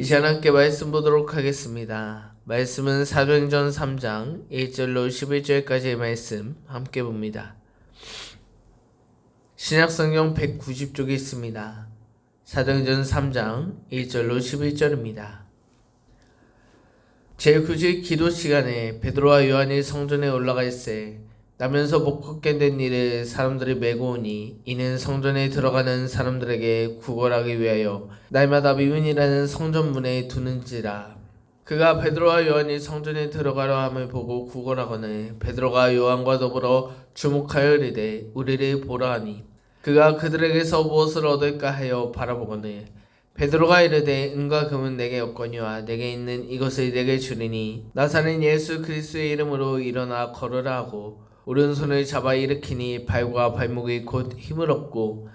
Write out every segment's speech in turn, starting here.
시간 함께 말씀 보도록 하겠습니다. 말씀은 사도행전 3장 1절로 11절까지의 말씀 함께 봅니다. 신약성경 190쪽에 있습니다. 사도행전 3장 1절로 11절입니다. 제9질 기도 시간에 베드로와 요한이 성전에 올라가 있세 나면서 못 걷게 된 일을 사람들이 메고 오니 이는 성전에 들어가는 사람들에게 구걸하기 위하여 날마다 미문이라는 성전 문에 두는지라. 그가 베드로와 요한이 성전에 들어가려 함을 보고 구걸하거늘 베드로가 요한과 더불어 주목하여 이르되 우리를 보라 하니 그가 그들에게서 무엇을 얻을까 하여 바라보거늘 베드로가 이르되 은과 금은 내게 없거니와 내게 있는 이것을 내게 주리니 나사렛 예수 그리스도의 이름으로 일어나 걸으라 하고 오른손을 잡아 일으키니 발과 발목이 곧 힘을 얻고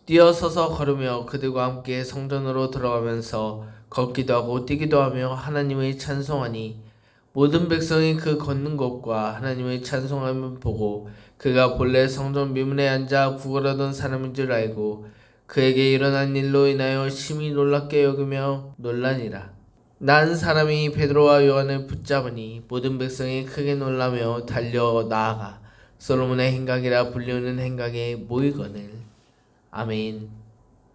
뛰어서서 걸으며 그들과 함께 성전으로 들어가면서 걷기도 하고 뛰기도 하며 하나님을 찬송하니 모든 백성이 그 걷는 것과 하나님을 찬송함을 보고 그가 본래 성전 미문에 앉아 구걸하던 사람인 줄 알고 그에게 일어난 일로 인하여 심히 놀랍게 여기며 놀라니라. 난 사람이 베드로와 요한을 붙잡으니 모든 백성이 크게 놀라며 달려 나아가 솔로몬의 행각이라 불리우는 행각에 모이거늘. 아멘.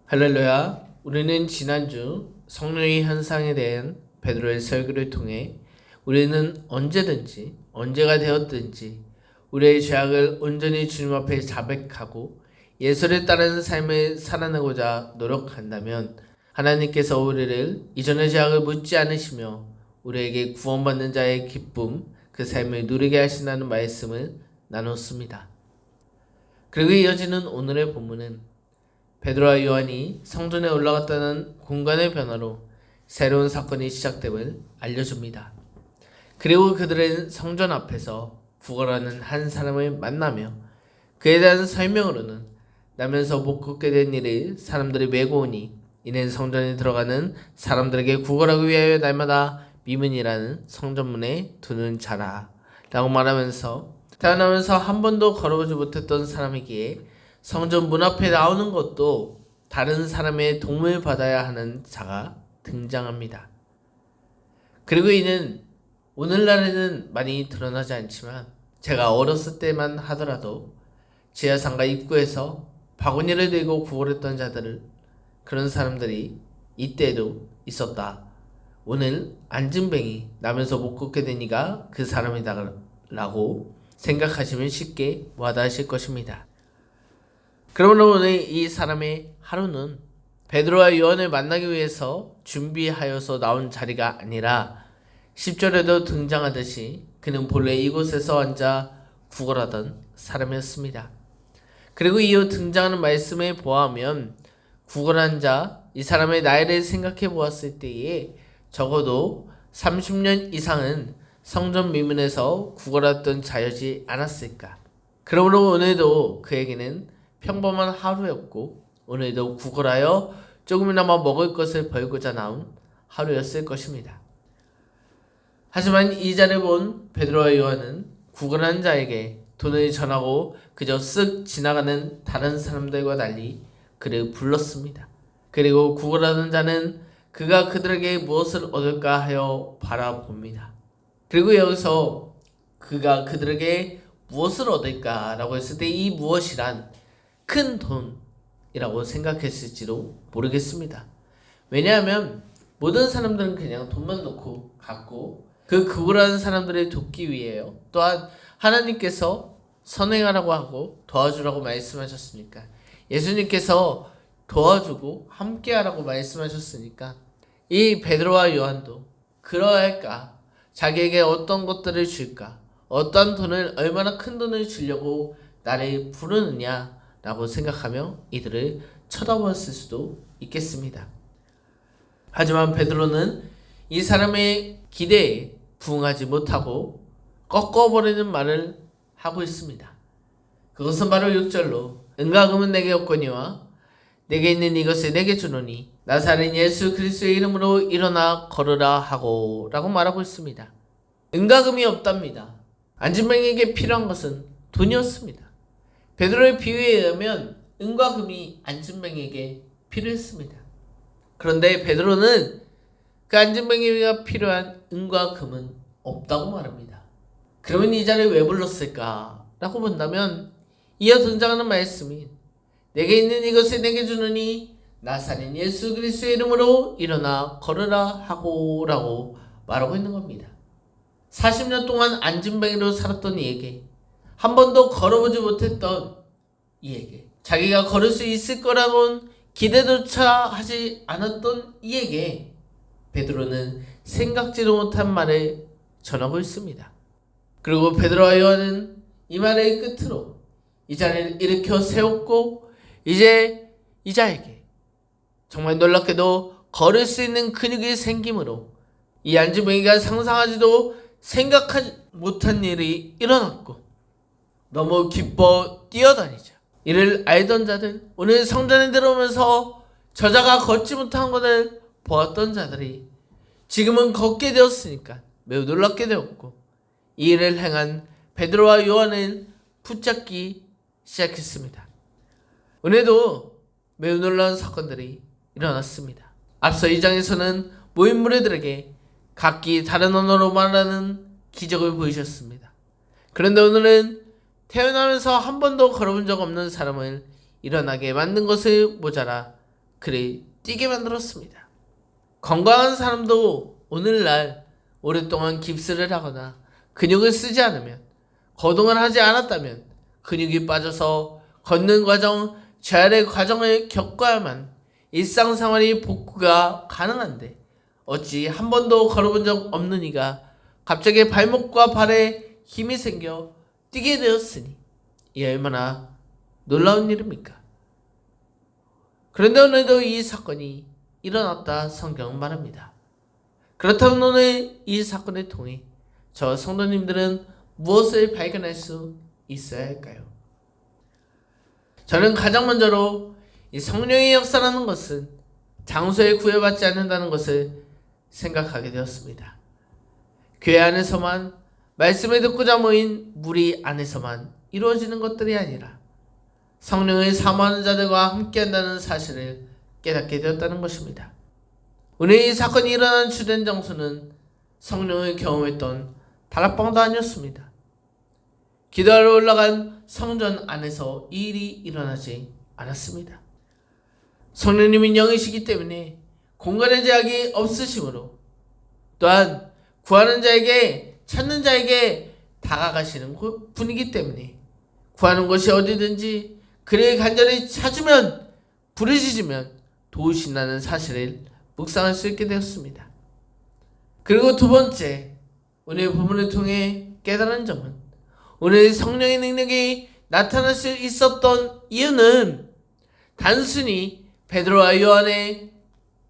할렐루야. 우리는 지난주 성령의 현상에 대한 베드로의 설교를 통해 우리는 언제든지 언제가 되었든지 우리의 죄악을 온전히 주님 앞에 자백하고 예수를 따르는 삶을 살아내고자 노력한다면 하나님께서 우리를 이전의 죄악을 묻지 않으시며 우리에게 구원받는 자의 기쁨, 그 삶을 누리게 하신다는 말씀을 나눴습니다. 그리고 이어지는 오늘의 본문은 베드로와 요한이 성전에 올라갔다는 공간의 변화로 새로운 사건이 시작됨을 알려줍니다. 그리고 그들은 성전 앞에서 구걸하는 한 사람을 만나며 그에 대한 설명으로는 나면서 못 걷게 된 일을 사람들이 메고 오니 이는 성전에 들어가는 사람들에게 구걸하기 위하여 날마다 미문이라는 성전문에 두는 자라 라고 말하면서 태어나면서 한 번도 걸어보지 못했던 사람이기에 성전 문 앞에 나오는 것도 다른 사람의 도움을 받아야 하는 자가 등장합니다. 그리고 이는 오늘날에는 많이 드러나지 않지만 제가 어렸을 때만 하더라도 지하상가 입구에서 바구니를 들고 구걸했던 자들을 그런 사람들이 이때도 있었다. 오늘 안진뱅이 나면서 못 걷게 되니까 그 사람이다 라고 생각하시면 쉽게 와닿으실 것입니다. 그러므로 오늘 이 사람의 하루는 베드로와 요한을 만나기 위해서 준비하여서 나온 자리가 아니라 10절에도 등장하듯이 그는 본래 이곳에서 앉아 구걸하던 사람이었습니다. 그리고 이후 등장하는 말씀에 보아하면 구걸한 자, 이 사람의 나이를 생각해 보았을 때에 적어도 30년 이상은 성전 미문에서 구걸했던 자여지 않았을까. 그러므로 오늘도 그에게는 평범한 하루였고 오늘도 구걸하여 조금이나마 먹을 것을 벌고자 나온 하루였을 것입니다. 하지만 이 자를 본 베드로와 요한은 구걸한 자에게 돈을 전하고 그저 쓱 지나가는 다른 사람들과 달리 그를 불렀습니다. 그리고 구걸하던 자는 그가 그들에게 무엇을 얻을까 하여 바라봅니다. 그리고 여기서 그가 그들에게 무엇을 얻을까 라고 했을 때 이 무엇이란 큰 돈이라고 생각했을지도 모르겠습니다. 왜냐하면 모든 사람들은 그냥 돈만 놓고 갔고 그 구걸하는 사람들을 돕기 위해요. 또한 하나님께서 선행하라고 하고 도와주라고 말씀하셨으니까 예수님께서 도와주고 함께하라고 말씀하셨으니까 이 베드로와 요한도 그러할까 자기에게 어떤 것들을 줄까 어떤 돈을 얼마나 큰 돈을 주려고 나를 부르느냐 라고 생각하며 이들을 쳐다보았을 수도 있겠습니다. 하지만 베드로는 이 사람의 기대에 부응하지 못하고 꺾어버리는 말을 하고 있습니다. 그것은 바로 6절로 은과 금은 내게 없거니와 내게 있는 이것을 내게 주노니 나사렛 예수 그리스도의 이름으로 일어나 걸으라 하고 라고 말하고 있습니다. 은과 금이 없답니다. 안진뱅이에게 필요한 것은 돈이었습니다. 베드로의 비유에 의하면 은과 금이 안진뱅이에게 필요했습니다. 그런데 베드로는 그 안진뱅이가 필요한 은과 금은 없다고 말합니다. 그러면 이 자리에 왜 불렀을까? 라고 본다면 이어 등장하는 말씀이 내게 있는 이것을 내게 주느니 나사렛 예수 그리스도의 이름으로 일어나 걸으라 하고 라고 말하고 있는 겁니다. 40년 동안 안진뱅이로 살았던 이에게 한 번도 걸어보지 못했던 이에게 자기가 걸을 수 있을 거라고는 기대조차 하지 않았던 이에게 베드로는 생각지도 못한 말을 전하고 있습니다. 그리고 베드로와 요한은 이 말의 끝으로 이 자리를 일으켜 세웠고 이제 이 자에게 정말 놀랍게도 걸을 수 있는 근육이 생김으로 이 안진뱅이가 상상하지도 생각하지 못한 일이 일어났고 너무 기뻐 뛰어다니자 이를 알던 자들, 오늘 성전에 들어오면서 저자가 걷지 못한 것을 보았던 자들이 지금은 걷게 되었으니까 매우 놀랍게 되었고 이 일을 행한 베드로와 요한을 붙잡기 시작했습니다. 오늘도 매우 놀라운 사건들이 일어났습니다. 앞서 2장에서는 모인 무리들에게 각기 다른 언어로 말하는 기적을 보이셨습니다. 그런데 오늘은 태어나면서 한 번도 걸어본 적 없는 사람을 일어나게 만든 것을 모자라 그를 뛰게 만들었습니다. 건강한 사람도 오늘날 오랫동안 깁스를 하거나 근육을 쓰지 않으면, 거동을 하지 않았다면 근육이 빠져서 걷는 과정, 재활의 과정을 겪어야만 일상생활이 복구가 가능한데 어찌 한 번도 걸어본 적 없는 이가 갑자기 발목과 발에 힘이 생겨 뛰게 되었으니 이 얼마나 놀라운 일입니까? 그런데 오늘도 이 사건이 일어났다 성경은 말합니다. 그렇다면 오늘 이 사건을 통해 저 성도님들은 무엇을 발견할 수 있어야 할까요? 저는 가장 먼저로 이 성령의 역사라는 것은 장소에 구애받지 않는다는 것을 생각하게 되었습니다. 교회 안에서만 말씀을 듣고자 모인 무리 안에서만 이루어지는 것들이 아니라 성령을 사모하는 자들과 함께한다는 사실을 깨닫게 되었다는 것입니다. 오늘 이 사건이 일어난 주된 장소는 성령을 경험했던 다락방도 아니었습니다. 기도하러 올라간 성전 안에서 이 일이 일어나지 않았습니다. 성령님은 영이시기 때문에 공간의 제약이 없으시므로 또한 구하는 자에게 찾는 자에게 다가가시는 분이기 때문에 구하는 것이 어디든지 그를 간절히 찾으면 부르짖으면 도우신다는 사실을 묵상할 수 있게 되었습니다. 그리고 두 번째, 오늘 본문을 통해 깨달은 점은 오늘 성령의 능력이 나타날 수 있었던 이유는 단순히 베드로와 요한의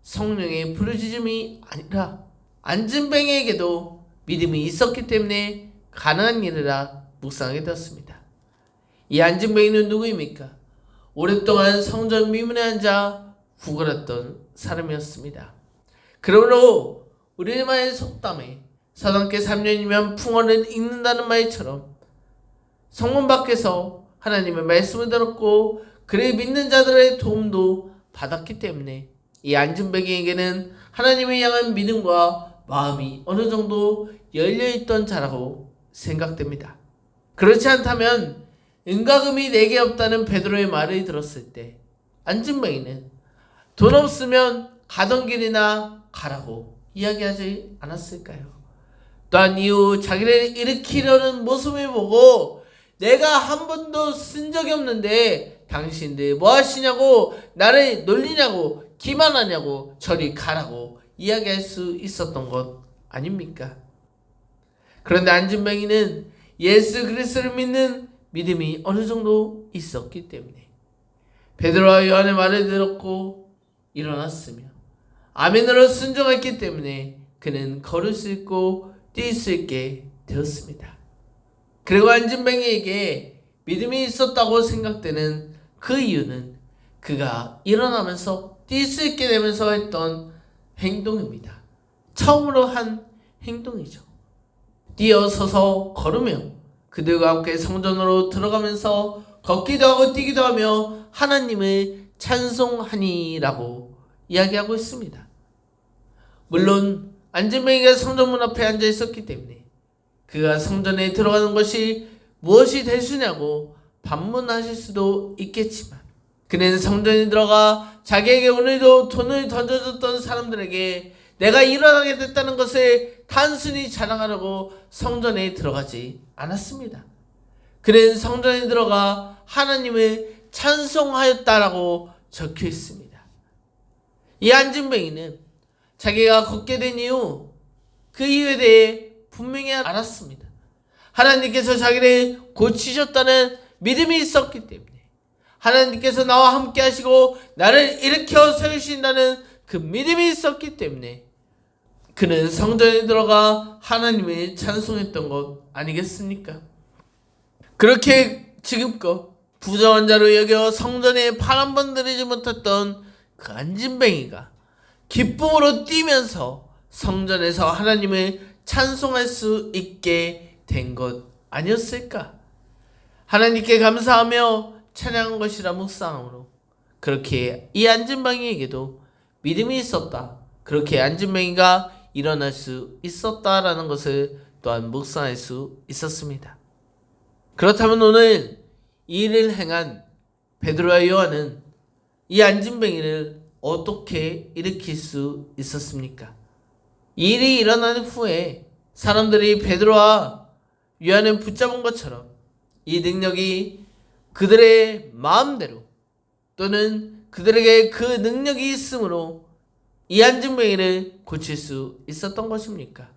성령의 부르짖음이 아니라 안진뱅이에게도 믿음이 있었기 때문에 가능한 일이라 묵상하게 되었습니다. 이 안진뱅이는 누구입니까? 오랫동안 성전 미문에 앉아 구걸했던 사람이었습니다. 그러므로 우리말의 속담에 서당께 3년이면 풍어를 읽는다는 말처럼 성문 밖에서 하나님의 말씀을 들었고 그를 믿는 자들의 도움도 받았기 때문에 이 안진뱅이에게는 하나님을 향한 믿음과 마음이 어느 정도 열려있던 자라고 생각됩니다. 그렇지 않다면 은과 금이 내게 없다는 베드로의 말을 들었을 때 안진뱅이는 돈 없으면 가던 길이나 가라고 이야기하지 않았을까요? 또한 이후 자기를 일으키려는 모습을 보고 내가 한 번도 쓴 적이 없는데 당신들 뭐 하시냐고 나를 놀리냐고 기만하냐고 저리 가라고 이야기할 수 있었던 것 아닙니까? 그런데 안진뱅이는 예수 그리스도를 믿는 믿음이 어느 정도 있었기 때문에 베드로와 요한의 말을 들었고 일어났으며 아멘으로 순종했기 때문에 그는 걸을 수 있고 뛸 수 있게 되었습니다. 그리고 안진뱅이에게 믿음이 있었다고 생각되는 그 이유는 그가 일어나면서 뛸 수 있게 되면서 했던 행동입니다. 처음으로 한 행동이죠. 뛰어서서 걸으며 그들과 함께 성전으로 들어가면서 걷기도 하고 뛰기도 하며 하나님을 찬송하니라고 이야기하고 있습니다. 물론 안진뱅이가 성전 문 앞에 앉아 있었기 때문에 그가 성전에 들어가는 것이 무엇이 대수냐고 반문하실 수도 있겠지만, 그는 성전에 들어가 자기에게 오늘도 돈을 던져줬던 사람들에게 내가 일어나게 됐다는 것을 단순히 자랑하려고 성전에 들어가지 않았습니다. 그는 성전에 들어가 하나님을 찬송하였다라고 적혀 있습니다. 이 안진뱅이는 자기가 걷게 된 이유, 그 이유에 대해 분명히 알았습니다. 하나님께서 자기를 고치셨다는 믿음이 있었기 때문에, 하나님께서 나와 함께 하시고 나를 일으켜 세우신다는 그 믿음이 있었기 때문에 그는 성전에 들어가 하나님을 찬송했던 것 아니겠습니까? 그렇게 지금껏 부정한 자로 여겨 성전에 발 한 번 들이지 못했던 그 안진뱅이가 기쁨으로 뛰면서 성전에서 하나님을 찬송할 수 있게 된 것 아니었을까? 하나님께 감사하며 찬양한 것이라 묵상함으로 그렇게 이 안진뱅이에게도 믿음이 있었다, 그렇게 안진뱅이가 일어날 수 있었다라는 것을 또한 묵상할 수 있었습니다. 그렇다면 오늘 이 일을 행한 베드로와 요한은 이 안진뱅이를 어떻게 일으킬 수 있었습니까? 이 일이 일어난 후에 사람들이 베드로와 요한을 붙잡은 것처럼 이 능력이 그들의 마음대로 또는 그들에게 그 능력이 있으므로 이 안진뱅이를 고칠 수 있었던 것입니까?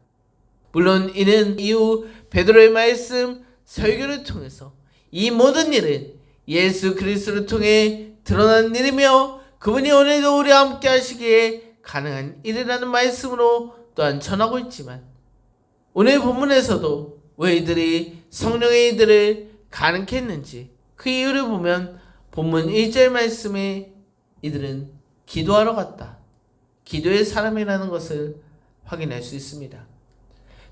물론 이는 이후 베드로의 말씀 설교를 통해서 이 모든 일은 예수 그리스도를 통해 드러난 일이며 그분이 오늘도 우리와 함께 하시기에 가능한 일이라는 말씀으로 또한 전하고 있지만, 오늘 본문에서도 왜 이들이 성령의 일들을 가능케 했는지 그 이유를 보면 본문 1절 말씀에 이들은 기도하러 갔다, 기도의 사람이라는 것을 확인할 수 있습니다.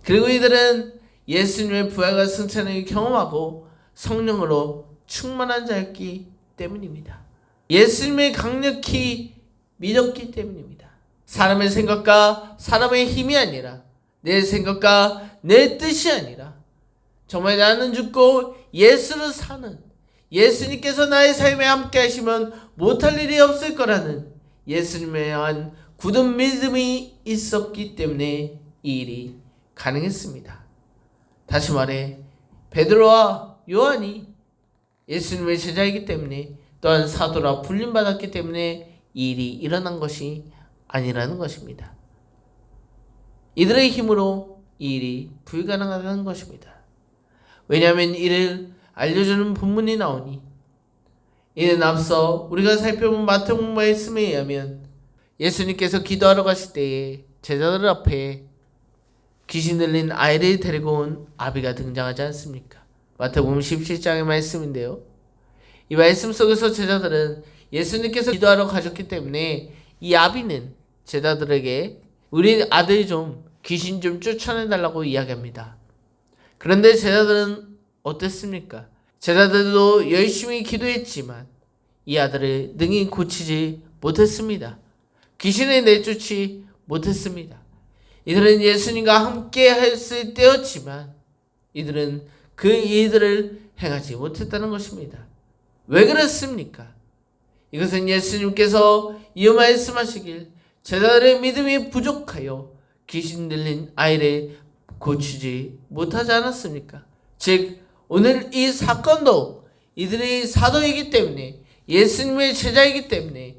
그리고 이들은 예수님의 부활과 승천을 경험하고 성령으로 충만한 자였기 때문입니다. 예수님을 강력히 믿었기 때문입니다. 사람의 생각과 사람의 힘이 아니라 내 생각과 내 뜻이 아니라 정말 나는 죽고 예수를 사는, 예수님께서 나의 삶에 함께 하시면 못할 일이 없을 거라는 예수님에 대한 굳은 믿음이 있었기 때문에 이 일이 가능했습니다. 다시 말해 베드로와 요한이 예수님의 제자이기 때문에 또한 사도라 불림받았기 때문에 이 일이 일어난 것이 아니라는 것입니다. 이들의 힘으로 이 일이 불가능하다는 것입니다. 왜냐하면 이를 알려주는 본문이 나오니, 이는 앞서 우리가 살펴본 마태복음 말씀에 의하면 예수님께서 기도하러 가실 때에 제자들 앞에 귀신 들린 아이를 데리고 온 아비가 등장하지 않습니까? 마태복음 17장의 말씀인데요. 이 말씀 속에서 제자들은 예수님께서 기도하러 가셨기 때문에 이 아비는 제자들에게 우리 아들 좀 귀신 좀 쫓아내달라고 이야기합니다. 그런데 제자들은 어땠습니까? 제자들도 열심히 기도했지만 이 아들을 능히 고치지 못했습니다. 귀신을 내쫓지 못했습니다. 이들은 예수님과 함께 했을 때였지만 이들은 그 일들을 행하지 못했다는 것입니다. 왜 그랬습니까? 이것은 예수님께서 이어 말씀하시길 제자들의 믿음이 부족하여 귀신 들린 아이를 고치지 못하지 않았습니까? 즉 오늘 이 사건도 이들이 사도이기 때문에 예수님의 제자이기 때문에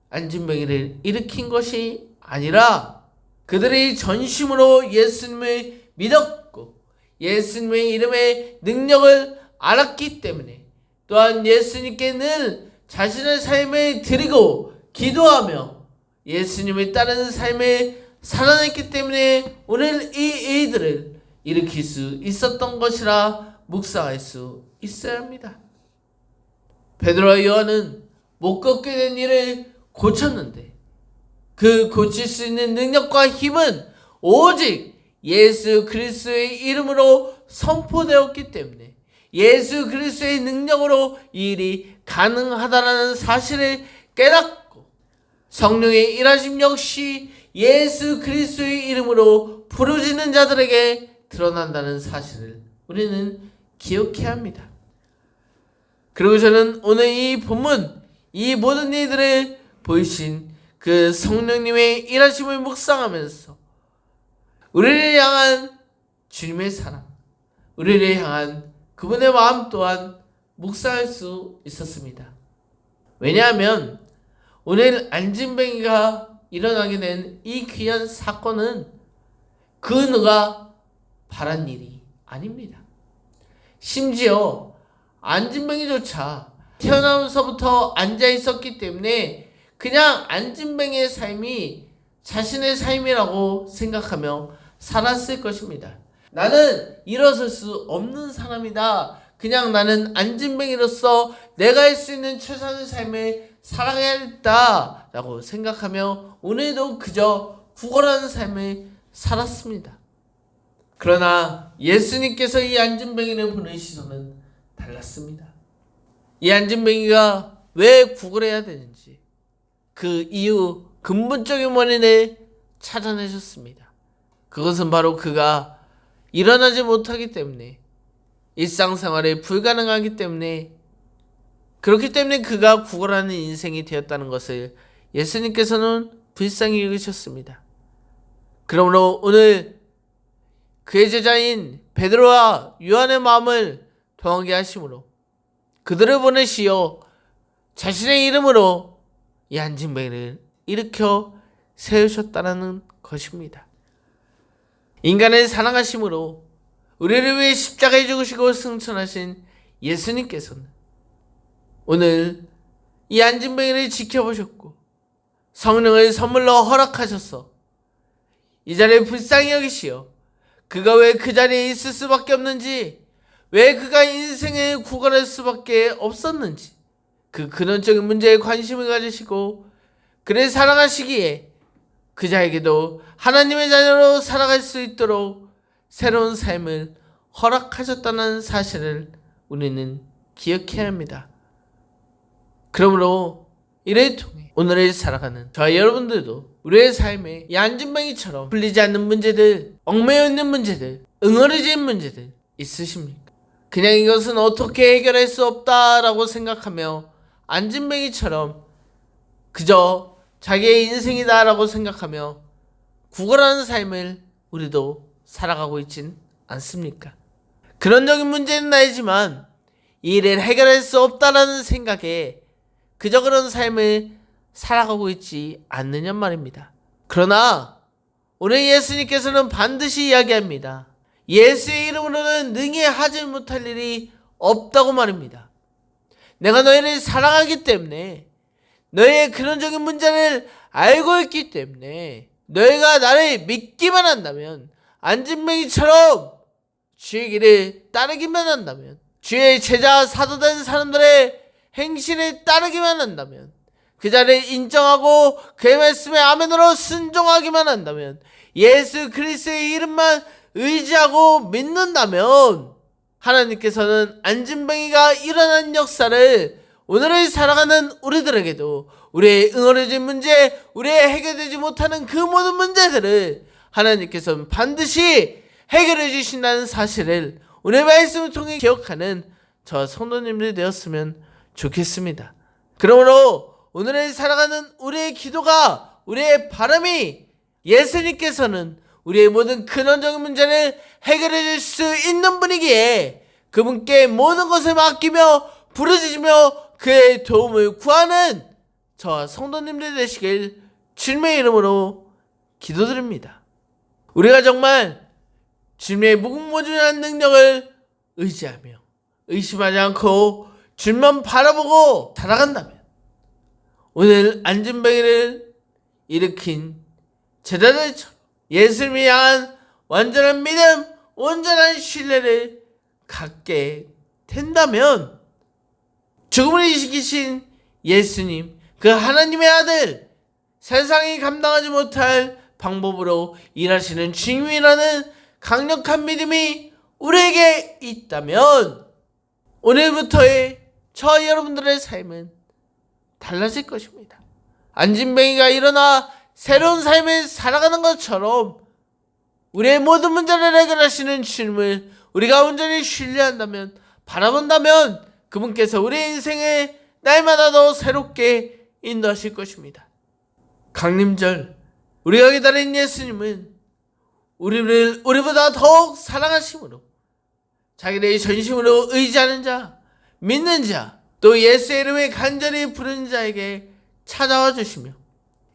안진뱅이를 일으킨 것이 아니라 그들이 전심으로 예수님을 믿었고 예수님의 이름의 능력을 알았기 때문에 또한 예수님께 늘 자신의 삶을 드리고 기도하며 예수님을 따르는 삶을 살아냈기 때문에 오늘 이 일들을 일으킬 수 있었던 것이라 묵상할 수 있어야 합니다. 베드로와 요한은 못 걷게 된 일을 고쳤는데 그 고칠 수 있는 능력과 힘은 오직 예수 그리스도의 이름으로 선포되었기 때문에 예수 그리스도의 능력으로 이 일이 가능하다라는 사실을 깨닫고 성령의 일하심 역시 예수 그리스도의 이름으로 부르짖는 자들에게 드러난다는 사실을 우리는 기억해야 합니다. 그리고 저는 오늘 이 본문, 이 모든 일들을 보이신 그 성령님의 일하심을 묵상하면서 우리를 향한 주님의 사랑, 우리를 향한 그분의 마음 또한 묵상할 수 있었습니다. 왜냐하면 오늘 안진뱅이가 일어나게 된 이 귀한 사건은 그 누가 바란 일이 아닙니다. 심지어 안진뱅이조차 태어나면서부터 앉아 있었기 때문에 그냥 안진뱅이의 삶이 자신의 삶이라고 생각하며 살았을 것입니다. 나는 일어설 수 없는 사람이다. 그냥 나는 안진뱅이로서 내가 할 수 있는 최선의 삶을 살아야겠다 라고 생각하며 오늘도 그저 구걸하는 삶을 살았습니다. 그러나 예수님께서 이 안진뱅이를 보는 시선은 달랐습니다. 이 안진뱅이가 왜 구걸해야 되는지 그 이유 근본적인 원인을 찾아내셨습니다. 그것은 바로 그가 일어나지 못하기 때문에, 일상생활이 불가능하기 때문에, 그렇기 때문에 그가 구걸하는 인생이 되었다는 것을 예수님께서는 불쌍히 여기셨습니다. 그러므로 오늘 그의 제자인 베드로와 요한의 마음을 동하게 하심으로 그들을 보내시어 자신의 이름으로 이 안진뱅이를 일으켜 세우셨다는 것입니다. 인간을 사랑하심으로 우리를 위해 십자가에 죽으시고 승천하신 예수님께서는 오늘 이 안진뱅이를 지켜보셨고 성령을 선물로 허락하셔서 이 자리에 불쌍히 여기시어 그가 왜 그 자리에 있을 수밖에 없는지, 왜 그가 인생을 구걸할 수밖에 없었는지 그 근원적인 문제에 관심을 가지시고 그를 사랑하시기에 그자에게도 하나님의 자녀로 살아갈 수 있도록 새로운 삶을 허락하셨다는 사실을 우리는 기억해야 합니다. 그러므로 이를 통해 오늘을 살아가는 저와 여러분들도 우리의 삶에 이 안진뱅이처럼 풀리지 않는 문제들, 얽매여 있는 문제들, 응어리진 문제들 있으십니까? 그냥 이것은 어떻게 해결할 수 없다라고 생각하며 안진뱅이처럼 그저 자기의 인생이다라고 생각하며 구걸하는 삶을 우리도 살아가고 있진 않습니까? 근원적인 문제는 알지만 이 일을 해결할 수 없다라는 생각에 그저 그런 삶을 살아가고 있지 않느냐 말입니다. 그러나 오늘 예수님께서는 반드시 이야기합니다. 예수의 이름으로는 능히 하지 못할 일이 없다고 말입니다. 내가 너희를 사랑하기 때문에, 너희의 근원적인 문제를 알고 있기 때문에, 너희가 나를 믿기만 한다면, 안진뱅이처럼 주의 길을 따르기만 한다면, 주의 제자 사도된 사람들의 행실을 따르기만 한다면, 그 자리를 인정하고 그의 말씀에 아멘으로 순종하기만 한다면, 예수 그리스도의 이름만 의지하고 믿는다면 하나님께서는 안진뱅이가 일어난 역사를 오늘을 살아가는 우리들에게도 우리의 응어려진 문제, 우리의 해결되지 못하는 그 모든 문제들을 하나님께서는 반드시 해결해 주신다는 사실을 오늘 말씀을 통해 기억하는 저 성도님들이 되었으면 좋겠습니다. 그러므로 오늘을 살아가는 우리의 기도가, 우리의 바람이 예수님께서는 우리의 모든 근원적인 문제를 해결해 줄 수 있는 분이기에 그분께 모든 것을 맡기며 부르짖으며 그의 도움을 구하는 저와 성도님들 되시길 주님의 이름으로 기도드립니다. 우리가 정말 주님의 무궁무진한 능력을 의지하며 의심하지 않고 주님만 바라보고 살아간다면 오늘 안진뱅이를 일으킨 제자들처럼 예수님을 향한 완전한 믿음, 온전한 신뢰를 갖게 된다면 죽음을 이기신 예수님, 그 하나님의 아들, 세상이 감당하지 못할 방법으로 일하시는 주님이라는 강력한 믿음이 우리에게 있다면 오늘부터의 저와 여러분들의 삶은 달라질 것입니다. 안진뱅이가 일어나 새로운 삶을 살아가는 것처럼 우리의 모든 문제를 해결하시는 주님을 우리가 온전히 신뢰한다면, 바라본다면 그분께서 우리의 인생을 날마다 더 새롭게 인도하실 것입니다. 강림절, 우리가 기다린 예수님은 우리를 우리보다 더욱 사랑하심으로 자기를 전심으로 의지하는 자, 믿는 자, 또 예수의 이름을 간절히 부르는 자에게 찾아와 주시며,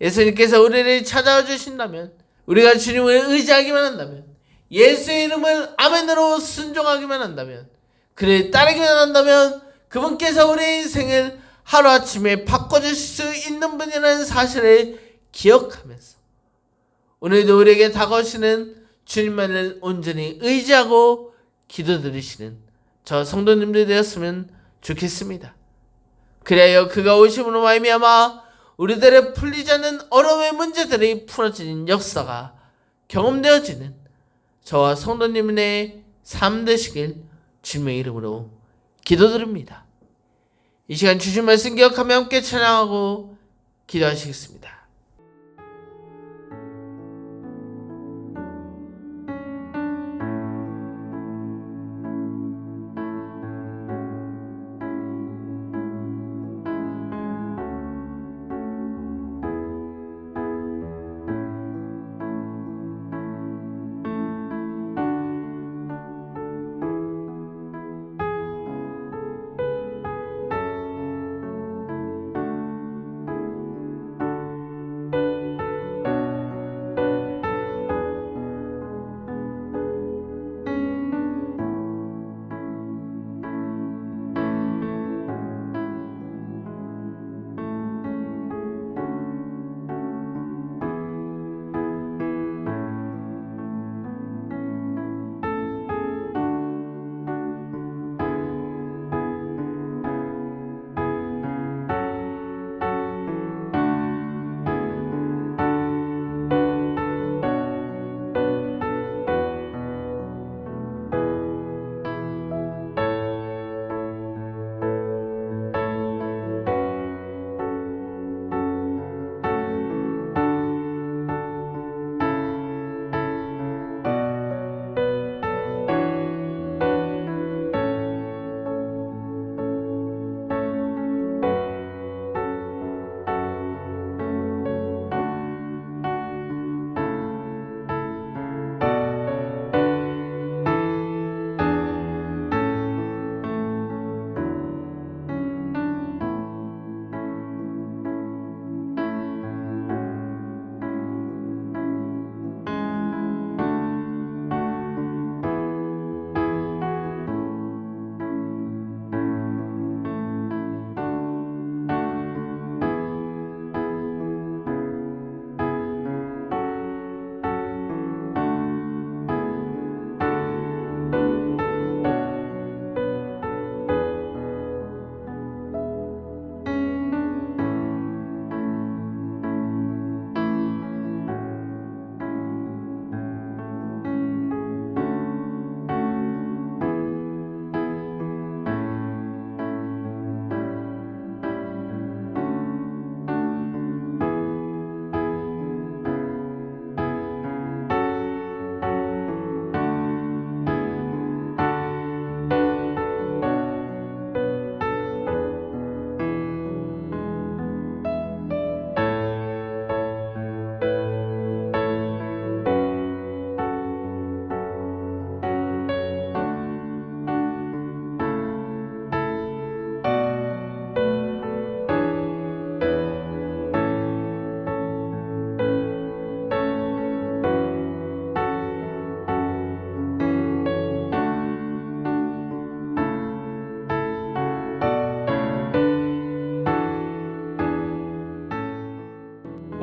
예수님께서 우리를 찾아와 주신다면, 우리가 주님을 의지하기만 한다면, 예수의 이름을 아멘으로 순종하기만 한다면, 그를 따르기만 한다면 그분께서 우리의 인생을 하루아침에 바꿔주실 수 있는 분이라는 사실을 기억하면서 오늘도 우리에게 다가오시는 주님만을 온전히 의지하고 기도드리시는 저 성도님들 되었으면 좋겠습니다. 그리하여 그가 오심으로 말미암아 우리들의 풀리지 않는 어려움의 문제들이 풀어지는 역사가 경험되어지는 저와 성도님의 삶 되시길 주님의 이름으로 기도드립니다. 이 시간 주신 말씀 기억하며 함께 찬양하고 기도하시겠습니다.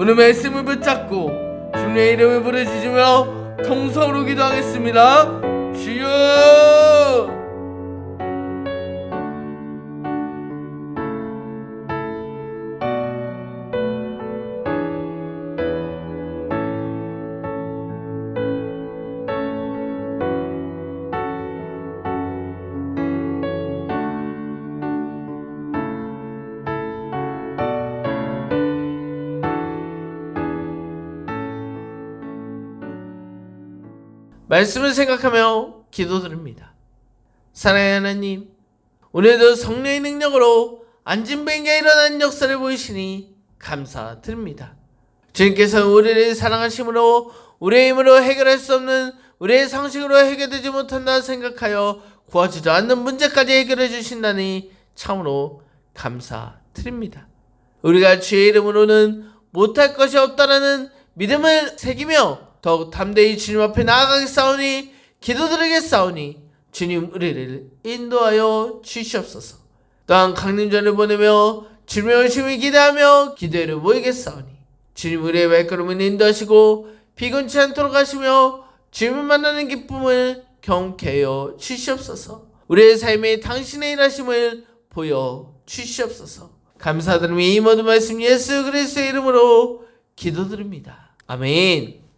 오늘 말씀을 붙잡고 주님의 이름을 부르짖으며 통성으로 기도하겠습니다. 주여! 말씀을 생각하며 기도드립니다. 사랑하는 하나님, 오늘도 성령의 능력으로 안진뱅이가 일어난 역사를 보이시니 감사드립니다. 주님께서는 우리를 사랑하심으로 우리의 힘으로 해결할 수 없는, 우리의 상식으로 해결되지 못한다 생각하여 구하지도 않는 문제까지 해결해 주신다니 참으로 감사드립니다. 우리가 주의 이름으로는 못할 것이 없다라는 믿음을 새기며 더욱 담대히 주님 앞에 나아가겠사오니, 기도드리겠사오니 주님 우리를 인도하여 주시옵소서. 또한 강림전을 보내며 주님의 오심을 기대하며 기도를 모이겠사오니 주님 우리의 발걸음을 인도하시고 비근치 않도록 하시며 주님을 만나는 기쁨을 경험케 하여 주시옵소서. 우리의 삶에 당신의 일하심을 보여 주시옵소서. 감사드리며 이 모든 말씀 예수 그리스도의 이름으로 기도드립니다. 아멘.